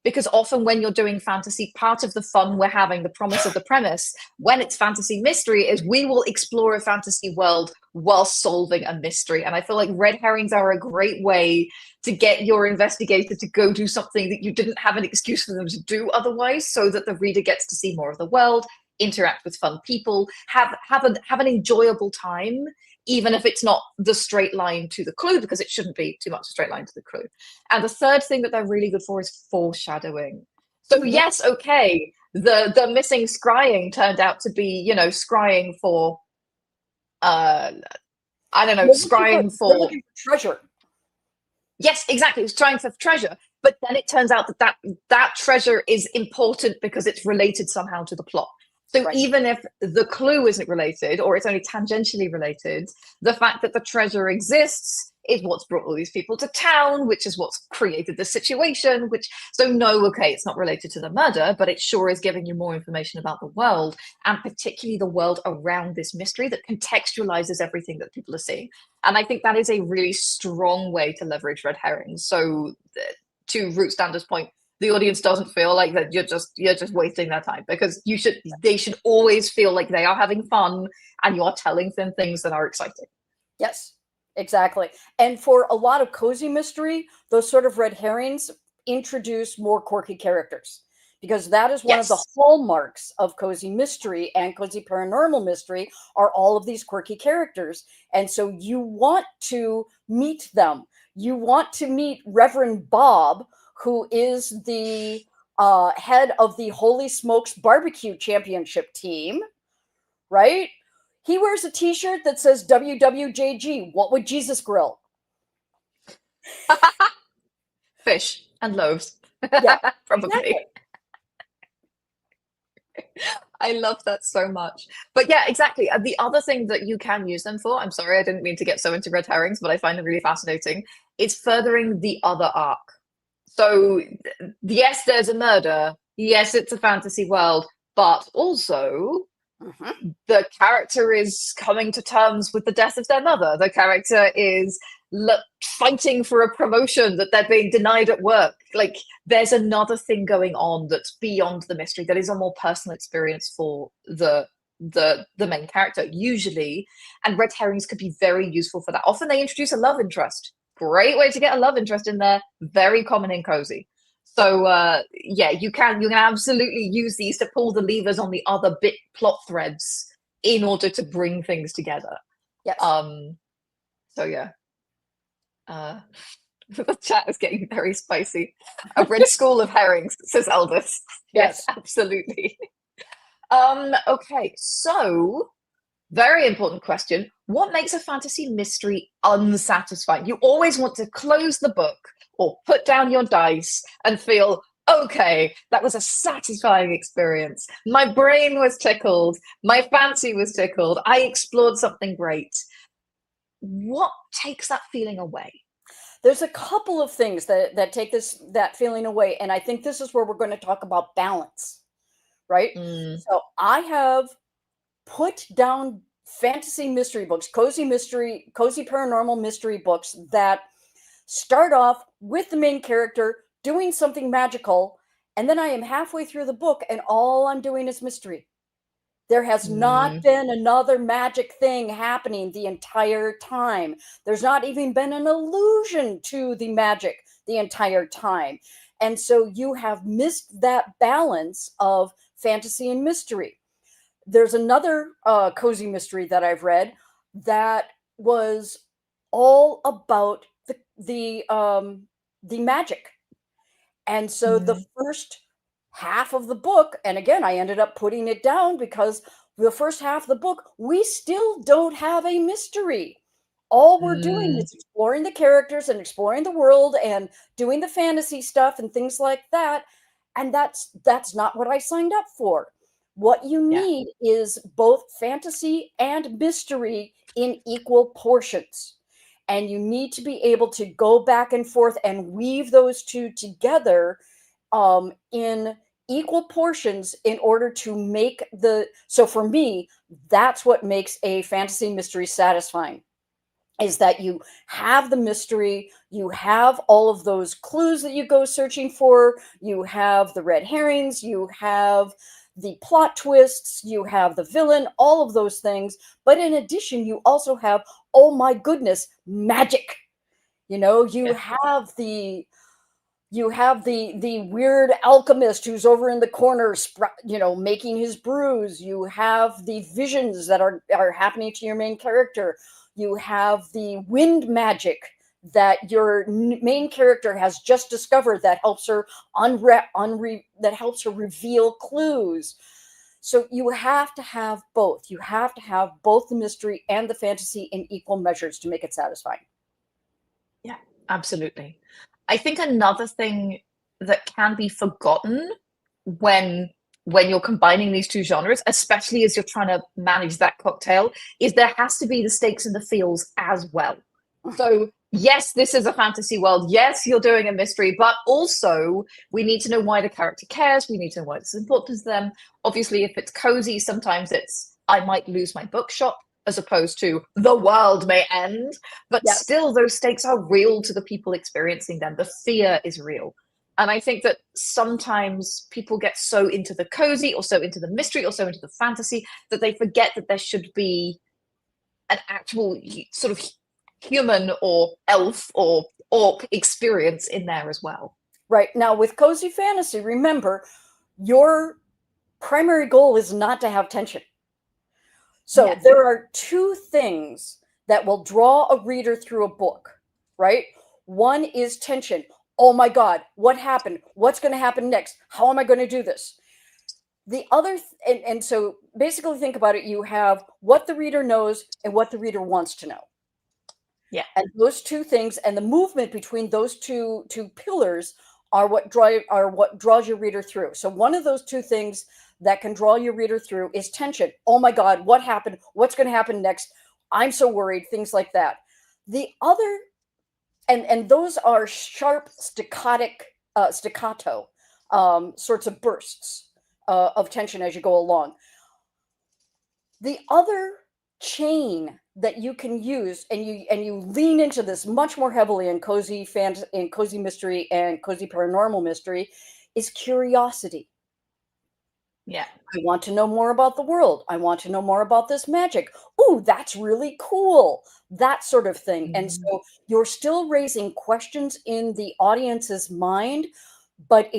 because often when you're doing fantasy, part of the fun we're having, the promise of the premise when it's fantasy mystery, is we will explore a fantasy world while solving a mystery. And I feel like red herrings are a great way to get your investigator to go do something that you didn't have an excuse for them to do otherwise, so that the reader gets to see more of the world, interact with fun people, have an enjoyable time, even if it's not the straight line to the clue, because it shouldn't be too much a straight line to the clue. And the third thing that they're really good for is foreshadowing. So yes, okay, the missing scrying turned out to be, you know, scrying for I don't know, scrying for treasure. Yes, exactly. It's trying for treasure, but then it turns out that treasure is important because it's related somehow to the plot. So Right. even if the clue isn't related, or it's only tangentially related, the fact that the treasure exists is what's brought all these people to town, which is what's created the situation, so no, okay, it's not related to the murder, but it sure is giving you more information about the world, and particularly the world around this mystery that contextualizes everything that people are seeing. And I think that is a really strong way to leverage red herrings. So to Rootstander's point, the audience doesn't feel like that you're just wasting their time, because they should always feel like they are having fun and you are telling them things that are exciting. Yes, exactly. And for a lot of cozy mystery, those sort of red herrings introduce more quirky characters, because that is one of the hallmarks of cozy mystery and cozy paranormal mystery are all of these quirky characters. And so you want to meet them. You want to meet Reverend Bob, who is the head of the Holy Smokes Barbecue Championship team, right? He wears a t-shirt that says WWJG. What would Jesus grill? Fish and loaves. Yeah, probably. Exactly. I love that so much. But yeah, exactly. The other thing that you can use them for, I'm sorry, I didn't mean to get so into red herrings, but I find them really fascinating, is furthering the other arc. So yes, there's a murder. Yes, it's a fantasy world, but also the character is coming to terms with the death of their mother. The character is fighting for a promotion that they're being denied at work. Like, there's another thing going on that's beyond the mystery, that is a more personal experience for the main character usually, and red herrings could be very useful for that. Often they introduce a love interest. Great way to get a love interest in there. Very common in cozy. So yeah, you can absolutely use these to pull the levers on the other bit plot threads in order to bring things together. Yes. So yeah. The chat is getting very spicy. A red school of herrings, says Eldest. Yes, absolutely. Okay, so very important question. What makes a fantasy mystery unsatisfying? You always want to close the book or put down your dice and feel, okay, that was a satisfying experience. My brain was tickled. My fancy was tickled. I explored something great. What takes that feeling away? There's a couple of things that take that feeling away. And I think this is where we're going to talk about balance, right? So I have put down fantasy mystery books, cozy paranormal mystery books that start off with the main character doing something magical, and then I am halfway through the book and all I'm doing is mystery. There has not been another magic thing happening the entire time. There's not even been an allusion to the magic the entire time. And so you have missed that balance of fantasy and mystery. There's another cozy mystery that I've read that was all about the the magic. And so the first half of the book, and again, I ended up putting it down because the first half of the book, we still don't have a mystery. All we're doing is exploring the characters and exploring the world and doing the fantasy stuff and things like that. And that's not what I signed up for. What you need is both fantasy and mystery in equal portions. And you need to be able to go back and forth and weave those two together in equal portions in order to make so for me, that's what makes a fantasy mystery satisfying, is that you have the mystery, you have all of those clues that you go searching for, you have the red herrings, you have the plot twists, you have the villain, all of those things. But in addition, you also have, oh my goodness, magic. You know, you have the weird alchemist who's over in the corner, making his brews. You have the visions that are happening to your main character. You have the wind magic that your main character has just discovered that helps her reveal clues. So you have to have both. You have to have both the mystery and the fantasy in equal measures to make it satisfying. Yeah, absolutely. I think another thing that can be forgotten when you're combining these two genres, especially as you're trying to manage that cocktail, is there has to be the stakes and the feels as well. So yes, this is a fantasy world. Yes, you're doing a mystery, but also we need to know why the character cares. We need to know why it's important to them. Obviously, if it's cozy, sometimes it's, I might lose my bookshop, as opposed to the world may end. But still, those stakes are real to the people experiencing them. The fear is real. And I think that sometimes people get so into the cozy or so into the mystery or so into the fantasy that they forget that there should be an actual sort of human or elf or orc experience in there as well. Right. Now, with cozy fantasy, remember, your primary goal is not to have tension. So there are two things that will draw a reader through a book, right? One is tension. Oh my God, what happened? What's going to happen next? How am I going to do this? The other, and so basically think about it, you have what the reader knows and what the reader wants to know. Yeah. And those two things and the movement between those two pillars are what draws your reader through. So one of those two things that can draw your reader through is tension. Oh my God, what happened? What's going to happen next? I'm so worried, things like that. The other, and those are sharp staccato sorts of bursts of tension as you go along. The other chain that you can use, and you lean into this much more heavily in cozy mystery and cozy paranormal mystery, is curiosity. Yeah. I want to know more about the world. I want to know more about this magic. Ooh, that's really cool. That sort of thing. And so you're still raising questions in the audience's mind, but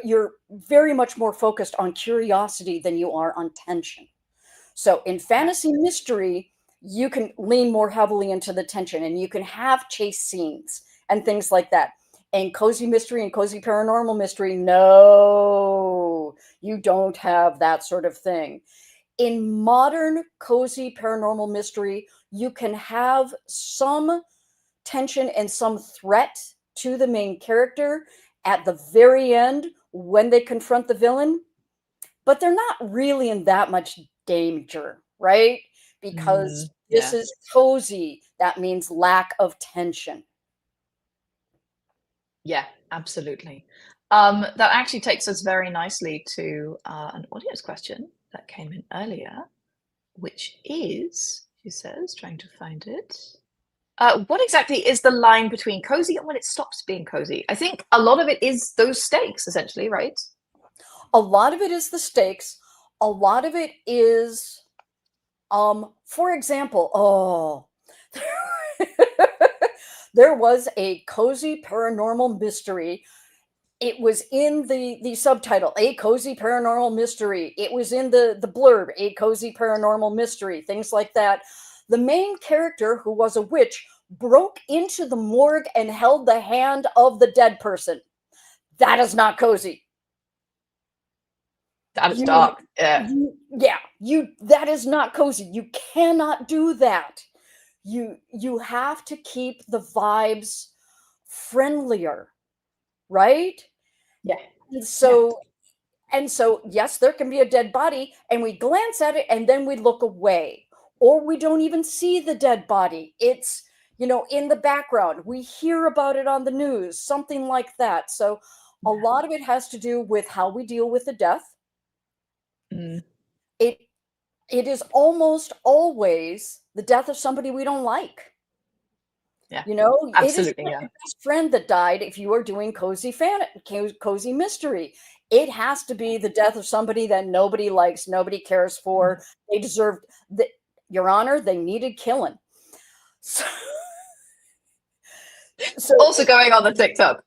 you're very much more focused on curiosity than you are on tension. So in fantasy mystery, you can lean more heavily into the tension and you can have chase scenes and things like that. And cozy mystery and cozy paranormal mystery, no, you don't have that sort of thing. In modern cozy paranormal mystery, you can have some tension and some threat to the main character at the very end when they confront the villain, but they're not really in that much danger, right? Because this is cozy. That means lack of tension. Yeah, absolutely. That actually takes us very nicely to an audience question that came in earlier, which is, she says, trying to find it. What exactly is the line between cozy and when it stops being cozy? I think a lot of it is those stakes, essentially, right? A lot of it is the stakes. A lot of it is, for example, there was a cozy paranormal mystery. It was in the subtitle, a cozy paranormal mystery. It was in the blurb, a cozy paranormal mystery, things like that. The main character, who was a witch, broke into the morgue and held the hand of the dead person. That is not cozy. That is dark. Yeah. That is not cozy. You cannot do that. You have to keep the vibes friendlier, right? Yeah. And so, yes, there can be a dead body, and we glance at it and then we look away, or we don't even see the dead body. It's, in the background. We hear about it on the news, something like that. So a lot of it has to do with how we deal with the death. It is almost always the death of somebody we don't like. Yeah, It is absolutely. not your best friend that died. If you are doing cozy mystery, it has to be the death of somebody that nobody likes, nobody cares for. They deserved Your Honor, they needed killing. So also going on the TikTok.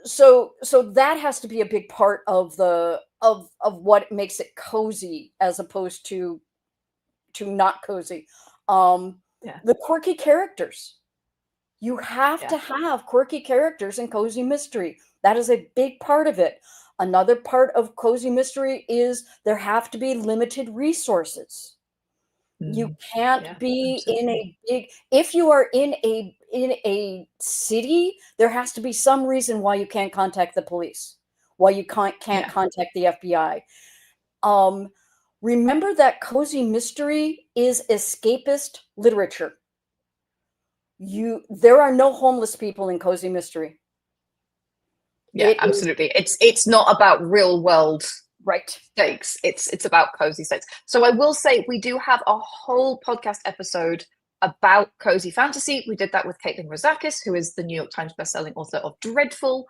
So that has to be a big part of what makes it cozy, as opposed to not cozy. The quirky characters. You have to have quirky characters in cozy mystery. That is a big part of it. Another part of cozy mystery is there have to be limited resources. You can't be in a big, if you are in a city, there has to be some reason why you can't contact the police, why you can't contact the FBI. Remember that cozy mystery is escapist literature. There are no homeless people in cozy mystery. Yeah, absolutely. It's not about real world stakes. It's about cozy stakes. So I will say we do have a whole podcast episode about cozy fantasy. We did that with Caitlin Rozakis, who is the New York Times bestselling author of Dreadful,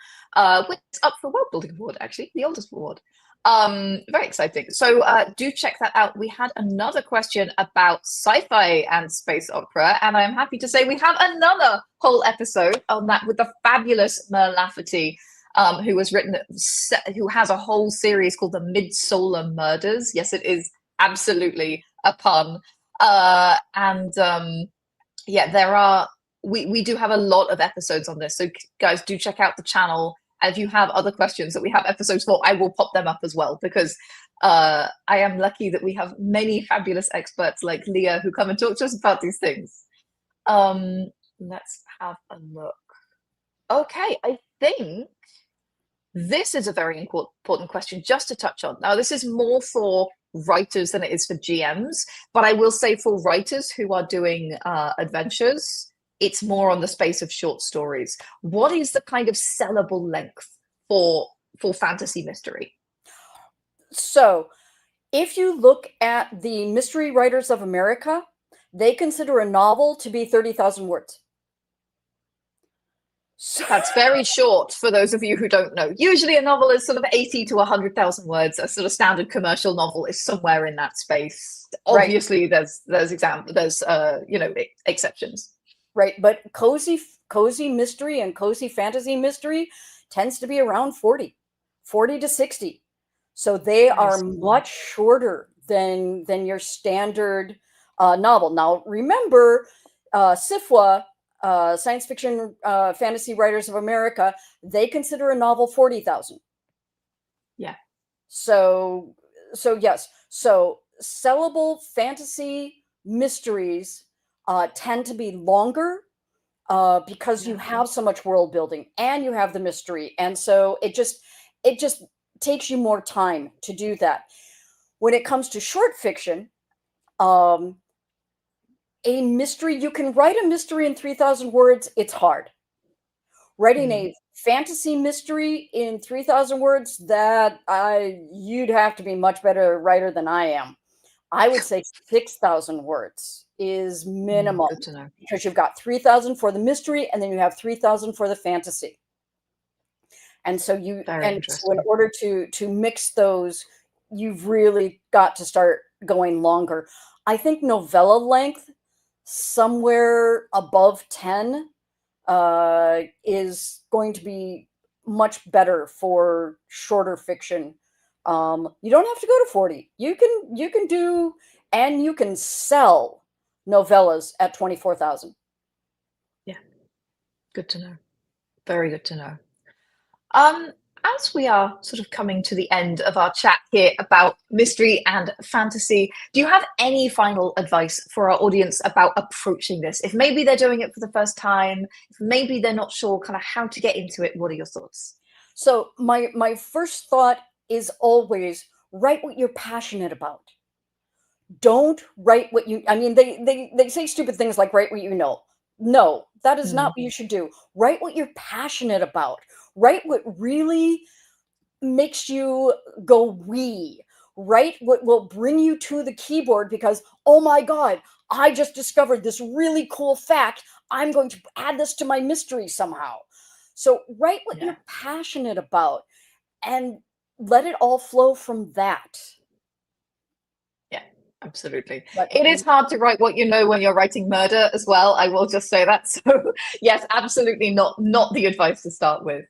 which is up for World Building Award, actually, the oldest award. Very exciting. So do check that out. We had another question about sci-fi and space opera, and I'm happy to say we have another whole episode on that with the fabulous Mer Lafferty, who has a whole series called the Mid-Solar Murders. Yes, it is absolutely a pun. We do have a lot of episodes on this, so guys, do check out the channel. And if you have other questions that we have episodes for, I will pop them up as well, because I am lucky that we have many fabulous experts like Leah who come and talk to us about these things. Let's have a look. Okay, I think this is a very important question just to touch on. Now, this is more for writers than it is for GMs, but I will say for writers who are doing adventures, it's more on the space of short stories. What is the kind of sellable length for fantasy mystery? So if you look at the Mystery Writers of America, they consider a novel to be 30,000 words. So that's very short for those of you who don't know. Usually a novel is sort of 80 to 100,000 words. A sort of standard commercial novel is somewhere in that space. Obviously, there's exceptions. Right, but cozy mystery and cozy fantasy mystery tends to be around 40 to 60. So they are much shorter than your standard novel. Now, remember, SFWA, Science Fiction Fantasy Writers of America, they consider a novel 40,000. Yeah. So yes. So sellable fantasy mysteries tend to be longer because you have so much world building and you have the mystery, and so it just takes you more time to do that. When it comes to short fiction, a mystery, you can write a mystery in 3,000 words. It's hard. Writing a fantasy mystery in 3,000 words, you'd have to be much better writer than I am. I would say 6,000 words is minimum, good to know. because you've got 3,000 for the mystery and then you have 3,000 for the fantasy. And so in order to mix those, you've really got to start going longer. I think novella length somewhere above 10 is going to be much better for shorter fiction. You don't have to go to 40. You can do and you can sell novellas at 24,000. Yeah, good to know. Very good to know. As we are sort of coming to the end of our chat here about mystery and fantasy, do you have any final advice for our audience about approaching this? If maybe they're doing it for the first time, if maybe they're not sure kind of how to get into it, what are your thoughts? So my first thought is always write what you're passionate about. Don't write what you, I mean, they say stupid things like write what you know. No, that is not what you should do. Write what you're passionate about. Write what really makes you go wee. Write what will bring you to the keyboard because, oh my God, I just discovered this really cool fact. I'm going to add this to my mystery somehow. So write what you're passionate about and let it all flow from that. Yeah, absolutely. But it is hard to write what you know when you're writing murder as well. I will just say that. So yes, absolutely not the advice to start with.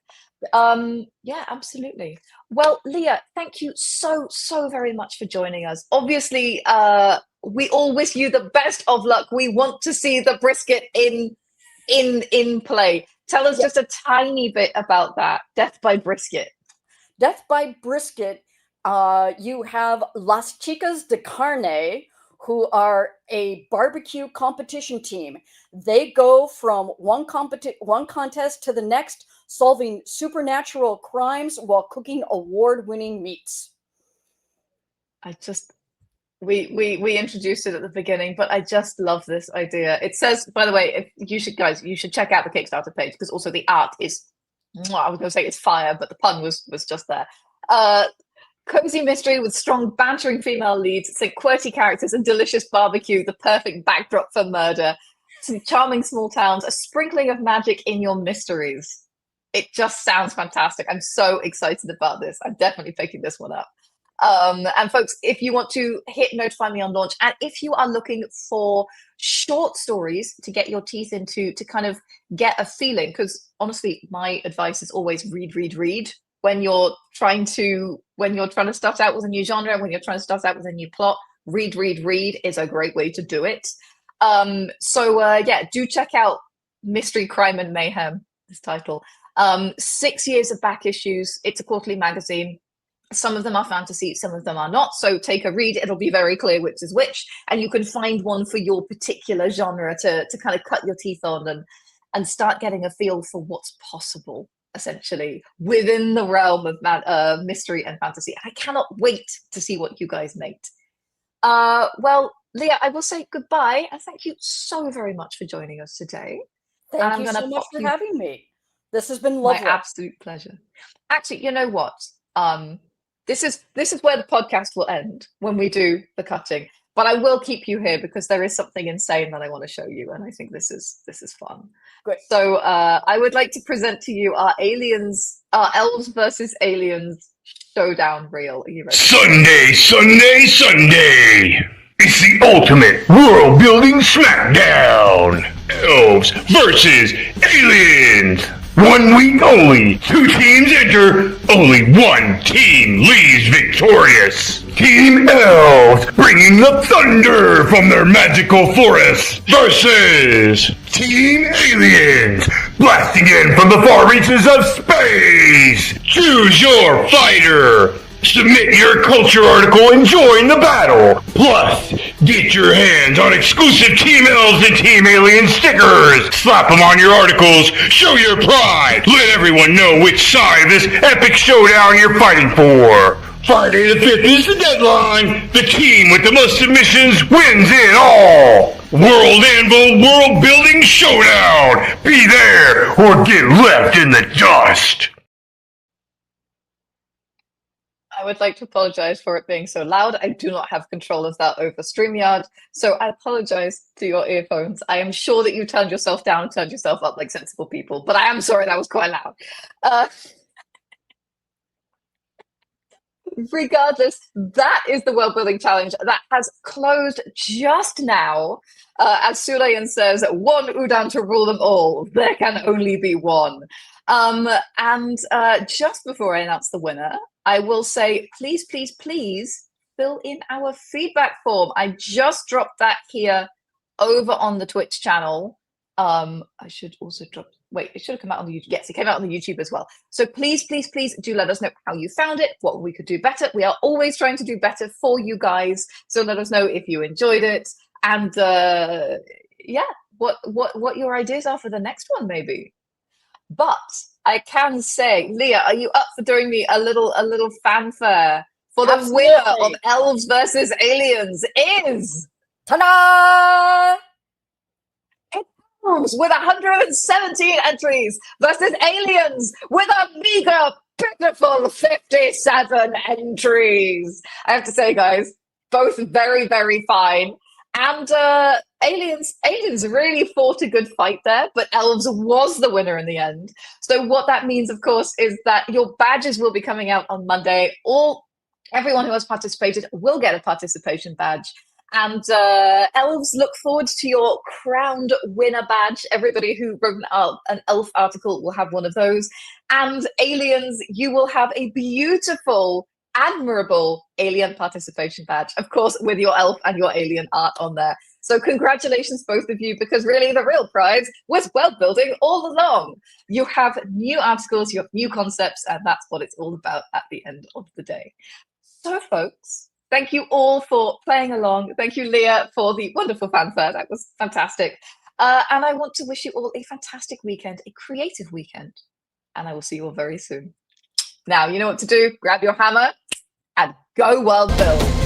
Yeah, absolutely. Well, Leah, thank you so very much for joining us. Obviously, we all wish you the best of luck. We want to see the brisket in play. Tell us just a tiny bit about that. Death by Brisket. Death by Brisket, you have Las Chicas de Carne, who are a barbecue competition team. They go from one contest to the next, solving supernatural crimes while cooking award-winning meats. We introduced it at the beginning, but I just love this idea. It says, by the way, if you should check out the Kickstarter page because also the art is, I was going to say it's fire, but the pun was just there. Cozy mystery with strong bantering female leads, QWERTY characters and delicious barbecue, the perfect backdrop for murder. Some charming small towns, a sprinkling of magic in your mysteries. It just sounds fantastic. I'm so excited about this. I'm definitely picking this one up. And folks, if you want to hit notify me on launch, and if you are looking for short stories to get your teeth into, to kind of get a feeling, because honestly, my advice is always read when you're trying to start out with a new genre, when you're trying to start out with a new plot. Read is a great way to do it. Yeah, do check out Mystery, Crime and Mayhem, this title. 6 years of back issues. It's a quarterly magazine. Some of them are fantasy, some of them are not. So take a read. It'll be very clear which is which. And you can find one for your particular genre to kind of cut your teeth on and start getting a feel for what's possible, essentially, within the realm of mystery and fantasy. I cannot wait to see what you guys make. Well, Leah, I will say goodbye. And thank you so very much for joining us today. Thank you so much for having me. This has been lovely. My absolute pleasure. Actually, you know what? This is where the podcast will end when we do the cutting. But I will keep you here because there is something insane that I want to show you, and I think this is fun. Great. So I would like to present to you our elves versus aliens showdown reel. Are you ready? Sunday! It's the ultimate world-building smackdown! Elves versus aliens! 1 week only, 2 teams enter, only 1 team leaves victorious. Team Elves, bringing the thunder from their magical forests, versus Team Aliens, blasting in from the far reaches of space. Choose your fighter. Submit your culture article and join the battle. Plus, get your hands on exclusive Team Elves and Team Alien stickers. Slap them on your articles. Show your pride. Let everyone know which side of this epic showdown you're fighting for. Friday the 5th is the deadline. The team with the most submissions wins it all. World Anvil World Building Showdown. Be there or get left in the dust. I would like to apologize for it being so loud. I do not have control of that over StreamYard, so I apologize to your earphones. I am sure that you turned yourself down and turned yourself up like sensible people, but I am sorry that was quite loud. Regardless, that is the world building challenge that has closed just now. As Sulayan says, 1 Udon to rule them all. There can only be one. And just before I announce the winner, I will say, please fill in our feedback form. I just dropped that here over on the Twitch channel. I should also drop, wait, it should have come out on the YouTube. Yes, it came out on the YouTube as well. So please, please, please do let us know how you found it, what we could do better. We are always trying to do better for you guys. So let us know if you enjoyed it. And yeah, what your ideas are for the next one, maybe. But I can say, Leah, are you up for doing me a little fanfare for the Absolutely. winner of Elves versus Aliens is Ta-da! Elves with 117 entries versus Aliens with a meager, pitiful 57 entries. I have to say, guys, both very, very fine. And Aliens really fought a good fight there, but Elves was the winner in the end. So what that means, of course, is that your badges will be coming out on Monday. Everyone who has participated will get a participation badge. And Elves, look forward to your crowned winner badge. Everybody who wrote an Elf article will have one of those. And Aliens, you will have a beautiful, admirable alien participation badge, of course, with your elf and your alien art on there. So congratulations, both of you, because really the real prize was world building all along. You have new articles, you have new concepts, and that's what it's all about at the end of the day. So folks, thank you all for playing along. Thank you, Leah, for the wonderful fanfare. That was fantastic. And I want to wish you all a fantastic weekend, a creative weekend. And I will see you all very soon. Now, you know what to do. Grab your hammer and go world build.